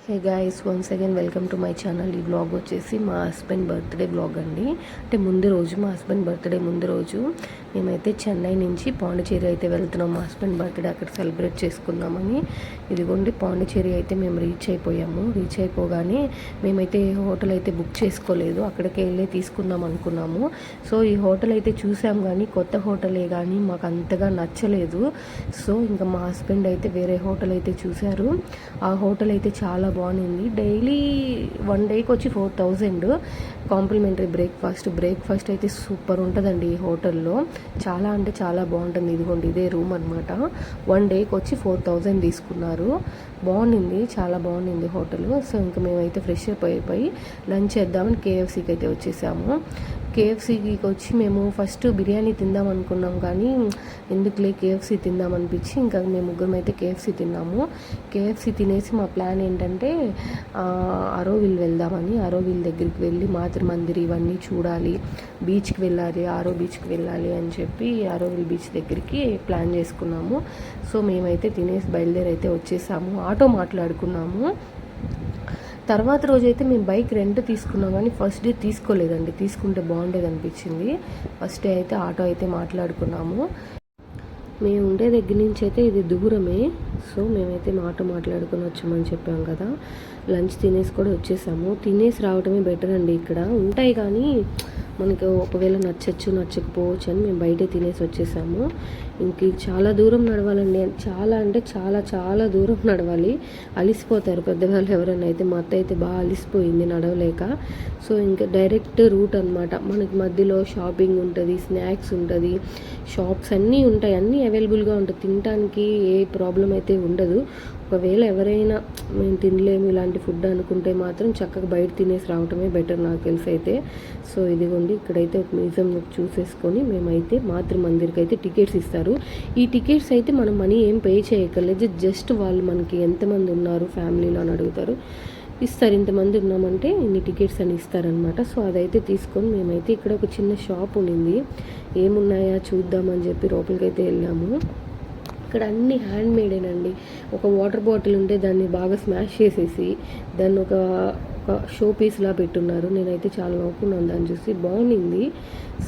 Hey guys, once again welcome to my channel. ఈ blog వచ్చేసి మా హస్బెండ్ బర్త్డే బ్లాగ్ అండి. అంటే ముందు రోజు మా హస్బెండ్ బర్త్డే ముందు రోజు మేమైతే చెన్నై నుంచి పాండిచేరి అయితే వెళ్తున్నాం. మా హస్బెండ్ బర్త్డే అక్కడ సెలబ్రేట్ చేసుకుందామని. ఇదిగోండి పాండిచేరి అయితే మేము రీచ్ అయిపోయాము. రీచ్ అయిపోగానే మేమైతే హోటల్ అయితే బుక్ చేసుకోలేదు, అక్కడికి వెళ్ళి తీసుకుందాం అనుకున్నాము. సో ఈ హోటల్ అయితే చూసాం కానీ కొత్త హోటలే కానీ మాకు అంతగా నచ్చలేదు. సో ఇంకా మా హస్బెండ్ అయితే వేరే హోటల్ అయితే చూశారు. ఆ హోటల్ అయితే చాలా బాగుంది. డైలీ 1 డేకి వచ్చి 4000 కాంప్లిమెంటరీ బ్రేక్ఫాస్ట్ అయితే సూపర్ ఉంటుందండి ఈ హోటల్లో. చాలా అంటే చాలా బాగుంటుంది. ఇదిగోండి ఇదే రూమ్ అనమాట. 1 డేకి వచ్చి 4000 తీసుకున్నారు. బాగుంది, చాలా బాగుంది హోటల్. సో ఇంకా మేమైతే ఫ్రెష్ అప్ అయిపోయి లంచ్ చేద్దామని కేఎఫ్సీకి అయితే వచ్చేసాము. కేఎఫ్సీకి వచ్చి మేము ఫస్ట్ బిర్యానీ తిందాం అనుకున్నాం కానీ ఎందుకులే కేఎఫ్సీ తిందాం అనిపించి ఇంకా మేము ముగ్గురం అయితే కేఎఫ్సీ తిన్నాము. కేఎఫ్సీ తినేసి మా ప్లాన్ ఏంటంటే ఆరోవిల్ వెళ్దామని. ఆరోవిల్ దగ్గరికి వెళ్ళి మాతృమందిర్ ఇవన్నీ చూడాలి, బీచ్కి వెళ్ళాలి, బీచ్కి వెళ్ళాలి అని చెప్పి ఆరోవిల్ బీచ్ దగ్గరికి ప్లాన్ చేసుకున్నాము. సో మేమైతే తినేసి బయలుదేరి అయితే వచ్చేసాము. ఆటో మాట్లాడుకున్నాము. తర్వాత రోజైతే మేము బైక్ రెంట్ తీసుకున్నాం కానీ ఫస్ట్ డే తీసుకోలేదండి. తీసుకుంటే బాగుండేది అనిపించింది. ఫస్ట్ డే అయితే ఆటో అయితే మాట్లాడుకున్నాము. మేము ఉండే దగ్గర నుంచి అయితే ఇది దూరమే. సో మేమైతే ఆటో మాట్లాడుకొని వచ్చామని చెప్పాం కదా. లంచ్ తినేసి కూడా వచ్చేసాము. తినేసి రావడమే బెటర్ అండి. ఇక్కడ ఉంటాయి కానీ మనకి ఒకవేళ నచ్చకపోవచ్చు అని మేము బయటే తినేసి వచ్చేసాము. ఇంక చాలా దూరం నడవాలండి. చాలా అంటే చాలా చాలా దూరం నడవాలి. అలిసిపోతారు పెద్దవాళ్ళు ఎవరైనా అయితే. మా అత్త అయితే బాగా అలిసిపోయింది నడవలేక. సో ఇంకా డైరెక్ట్ రూట్ అనమాట. మనకి మధ్యలో షాపింగ్ ఉంటుంది, స్నాక్స్ ఉంటుంది, షాప్స్ అన్నీ ఉంటాయి, అన్నీ అవైలబుల్గా ఉంటుంది. తినడానికి ఏ ప్రాబ్లం అయితే ఉండదు. ఒకవేళ ఎవరైనా మేము తినలేము ఇలాంటి ఫుడ్ అనుకుంటే మాత్రం చక్కగా బయట తినేసి రావటమే బెటర్ నాకు తెలిసి అయితే. సో ఇదిగోండి ఇక్కడైతే ఒక మ్యూజియం చూసేసుకొని మేమైతే మాతృమందిర్కి అయితే టికెట్స్ ఇస్తారు. ఈ టికెట్స్ అయితే మనం మనీ ఏం పే చేయక్కర్లేదు. జస్ట్ వాళ్ళు మనకి ఎంతమంది ఉన్నారు ఫ్యామిలీలో అని అడుగుతారు, ఇస్తారు. ఇంతమంది ఉన్నామంటే ఇన్ని టికెట్స్ అని ఇస్తారనమాట. సో అదైతే తీసుకొని మేమైతే ఇక్కడ ఒక చిన్న షాప్ ఉండింది, ఏమున్నాయా చూద్దామని చెప్పి లోపలికి అయితే వెళ్ళాము. ఇక్కడ అన్ని హ్యాండ్ మేడేనండి. ఒక వాటర్ బాటిల్ ఉంటే దాన్ని బాగా స్మాష్ చేసేసి దాన్ని ఒక షో పీస్లా పెట్టున్నారు. నేనైతే చాలా నవ్వుకున్నాను దాన్ని చూసి, బాగుంది.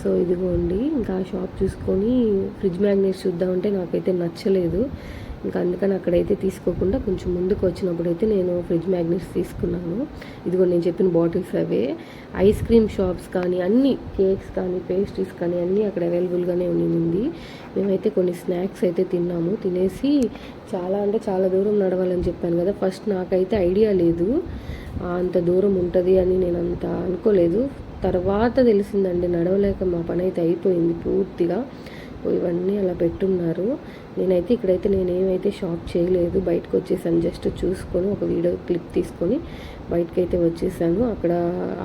సో ఇదిగోండి ఇంకా ఆ షాప్ చూసుకొని ఫ్రిడ్జ్ మ్యాగ్నెట్స్ చూద్దామంటే నాకైతే నచ్చలేదు. ఇంకా అందుకని అక్కడైతే తీసుకోకుండా కొంచెం ముందుకు వచ్చినప్పుడు అయితే నేను ఫ్రిడ్జ్ మ్యాగ్నెట్స్ తీసుకున్నాను. ఇదిగో నేను చెప్పిన బాటిల్స్ అవే. ఐస్ క్రీమ్ షాప్స్ కానీ అన్ని కేక్స్ కానీ పేస్ట్రీస్ కానీ అన్నీ అక్కడ అవైలబుల్గానే ఉండింది. మేమైతే కొన్ని స్నాక్స్ అయితే తిన్నాము. తినేసి చాలా అంటే చాలా దూరం నడవాలని చెప్పాను కదా. ఫస్ట్ నాకైతే ఐడియా లేదు అంత దూరం ఉంటుంది అని, నేను అంత అనుకోలేదు. తర్వాత తెలిసిందండి, నడవలేక మా పని అయితే అయిపోయింది పూర్తిగా. ఇవన్నీ అలా పెట్టున్నారు. నేనైతే ఇక్కడైతే నేనేమైతే షాప్ చేయలేదు, బయటకు వచ్చేసాను. జస్ట్ చూసుకొని ఒక వీడియో క్లిప్ తీసుకొని బయటకైతే వచ్చేసాను. అక్కడ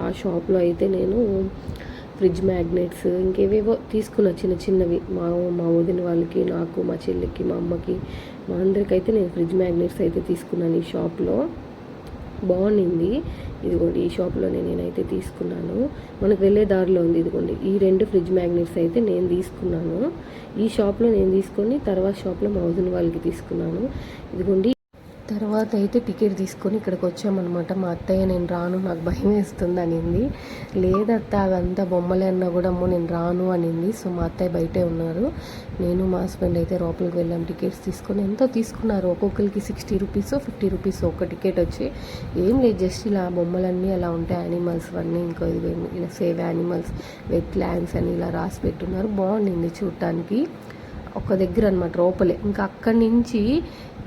ఆ షాప్లో అయితే నేను ఫ్రిడ్జ్ మ్యాగ్నెట్స్ ఇంకేవేవో తీసుకున్నా చిన్నవి. మా వదిన వాళ్ళకి, నాకు, మా చెల్లికి, మా అమ్మకి, మా అందరికైతే నేను ఫ్రిడ్జ్ మ్యాగ్నెట్స్ అయితే తీసుకున్నాను ఈ షాప్లో. బాగుంది. ఇదిగోండి ఈ షాప్లోనే నేనైతే తీసుకున్నాను. మనకు వెళ్ళే దారిలో ఉంది. ఇదిగోండి ఈ 2 ఫ్రిడ్జ్ మ్యాగ్నెట్స్ అయితే నేను తీసుకున్నాను. ఈ షాప్లో నేను తీసుకొని తర్వాత షాప్లో మా వదిన వాళ్ళకి తీసుకున్నాను. ఇదిగోండి తర్వాత అయితే టికెట్ తీసుకొని ఇక్కడికి వచ్చామన్నమాట. మా అత్తయ్య నేను రాను, నాకు భయం వేస్తుంది అనింది. లేదత్త అవంతా బొమ్మలే అన్నా కూడా అమ్మో నేను రాను అనింది. సో మా అత్తయ్య బయటే ఉన్నారు. నేను మా హస్బెండ్ అయితే లోపలికి వెళ్ళాం. టికెట్స్ తీసుకొని ఎంతో తీసుకున్నారు. ఒక్కొక్కరికి 60 రూపీస్ 50 రూపీస్ ఒక టికెట్ వచ్చి. ఏం లేదు, జస్ట్ ఇలా బొమ్మలన్నీ అలా ఉంటాయి, యానిమల్స్ అన్నీ. ఇంకో ఇలా సేవ్ యానిమల్స్, వెట్ ల్యాండ్స్ అని ఇలా రాసి పెట్టున్నారు. బాగుండింది చూడటానికి. ఒక దగ్గర అనమాట లోపలే. ఇంకా అక్కడి నుంచి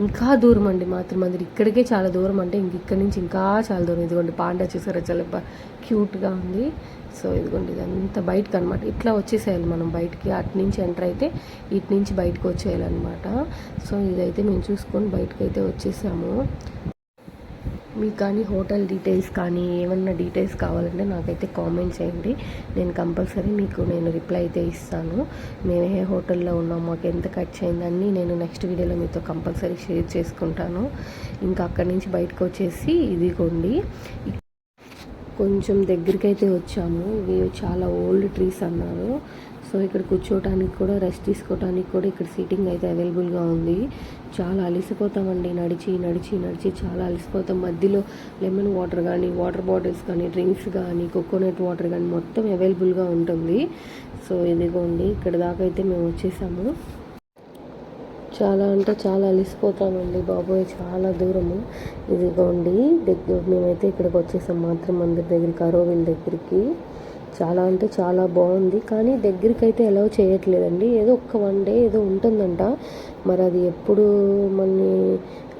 ఇంకా దూరం అండి మాతృమందిర్. ఇక్కడికే చాలా దూరం, అంటే ఇక్కడి నుంచి ఇంకా చాలా దూరం. ఇదిగోండి పాండా చూసారా, చాలా క్యూట్గా ఉంది. సో ఇదిగోండి ఇదంతా బయటకు అనమాట. ఇట్లా వచ్చేసేయాలి మనం బయటికి. అటు నుంచి ఎంటర్ అయితే ఇటు నుంచి బయటకు వచ్చేయాలన్నమాట. సో ఇదైతే మేము చూసుకొని బయటకు అయితే వచ్చేసాము. మీకు కానీ హోటల్ డీటెయిల్స్ కానీ ఏమన్నా డీటెయిల్స్ కావాలంటే నాకైతే కామెంట్ చేయండి. నేను కంపల్సరీ మీకు రిప్లై అయితే ఇస్తాను. మేము ఏ హోటల్లో ఉన్నాం, మాకు ఎంత ఖర్చు అయిందని నేను నెక్స్ట్ వీడియోలో మీతో కంపల్సరీ షేర్ చేసుకుంటాను. ఇంకా అక్కడి నుంచి బయటకు వచ్చేసి ఇదిగోండి కొంచెం దగ్గరికి అయితే వచ్చాము. ఇవి చాలా ఓల్డ్ ట్రీస్ అన్నారు. సో ఇక్కడ కూర్చోవడానికి కూడా రెస్ట్ తీసుకోవడానికి కూడా ఇక్కడ సీటింగ్ అయితే అవైలబుల్గా ఉంది. చాలా అలసిపోతామండి, నడిచి నడిచి నడిచి చాలా అలసిపోతాం. మధ్యలో లెమన్ వాటర్ కానీ, వాటర్ బాటిల్స్ కానీ, డ్రింక్స్ కానీ, కోకోనట్ వాటర్ కానీ మొత్తం అవైలబుల్గా ఉంటుంది. సో ఇదిగోండి ఇక్కడ దాకా అయితే మేము వచ్చేసాము. చాలా అంటే చాలా అలసిపోతామండి బాబోయ్, చాలా దూరము. ఇదిగోండి మేమైతే ఇక్కడికి వచ్చేసాం మాత్రం మందిర్ దగ్గరికి, అరోవిల్ దగ్గరికి. చాలా అంటే చాలా బాగుంది, కానీ దగ్గరికి అయితే అలౌ చేయట్లేదండి. ఏదో ఒక్క 1 డే ఏదో ఉంటుందంట, మరి అది ఎప్పుడు మనని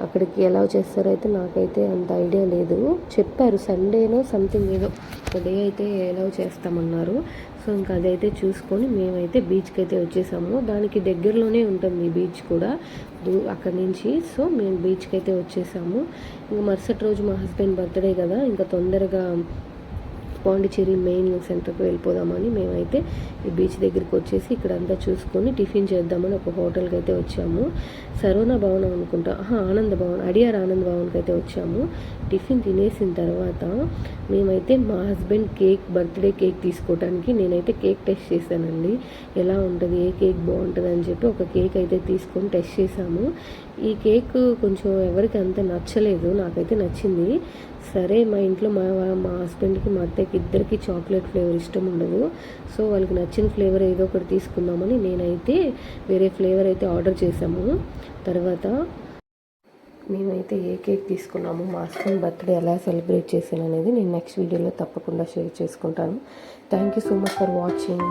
అక్కడికి అలౌ చేస్తారో అయితే నాకైతే అంత ఐడియా లేదు. చెప్పారు సండేనో సంథింగ్ ఏదో ఒక డే అయితే అలౌ చేస్తామన్నారు. సో ఇంకా అదైతే చూసుకొని మేమైతే బీచ్కి అయితే వచ్చేసాము. దానికి దగ్గరలోనే ఉంటుంది బీచ్ కూడా అక్కడి నుంచి. సో మేము బీచ్కి అయితే వచ్చేసాము. ఇంకా మరుసటి రోజు మా హస్బెండ్ బర్త్డే కదా, ఇంకా తొందరగా పాండిచ్చేరి మెయిన్ సెంటర్కి వెళ్ళిపోదామని మేమైతే ఈ బీచ్ దగ్గరికి వచ్చేసి ఇక్కడంతా చూసుకొని టిఫిన్ చేద్దామని ఒక హోటల్కి అయితే వచ్చాము. సరోనా భవనం అనుకుంటా, ఆనంద భవన్, అడియార్ ఆనంద్ భవన్కి అయితే వచ్చాము. టిఫిన్ తినేసిన తర్వాత మేమైతే మా హస్బెండ్ బర్త్డే కేక్ తీసుకోవడానికి నేనైతే కేక్ టెస్ట్ చేశానండి. ఎలా ఉంటుంది, ఏ కేక్ బాగుంటుంది అని చెప్పి ఒక కేక్ అయితే తీసుకొని టెస్ట్ చేశాము. ఈ కేక్ కొంచెం ఎవరికి అంత నచ్చలేదు, నాకైతే నచ్చింది. సరే మా ఇంట్లో మా హస్బెండ్కి, మా అత్తయ్యకి ఇద్దరికి చాక్లెట్ ఫ్లేవర్ ఇష్టం ఉండదు. సో వాళ్ళకి నచ్చిన ఫ్లేవర్ ఏదో ఒకటి తీసుకుందామని నేనైతే వేరే ఫ్లేవర్ అయితే ఆర్డర్ చేశాము. తర్వాత మేమైతే ఏ కేక్ తీసుకున్నాము, మా హస్బెండ్ బర్త్డే ఎలా సెలబ్రేట్ చేశాను అనేది నేను నెక్స్ట్ వీడియోలో తప్పకుండా షేర్ చేసుకుంటాను. Thank you so much for watching.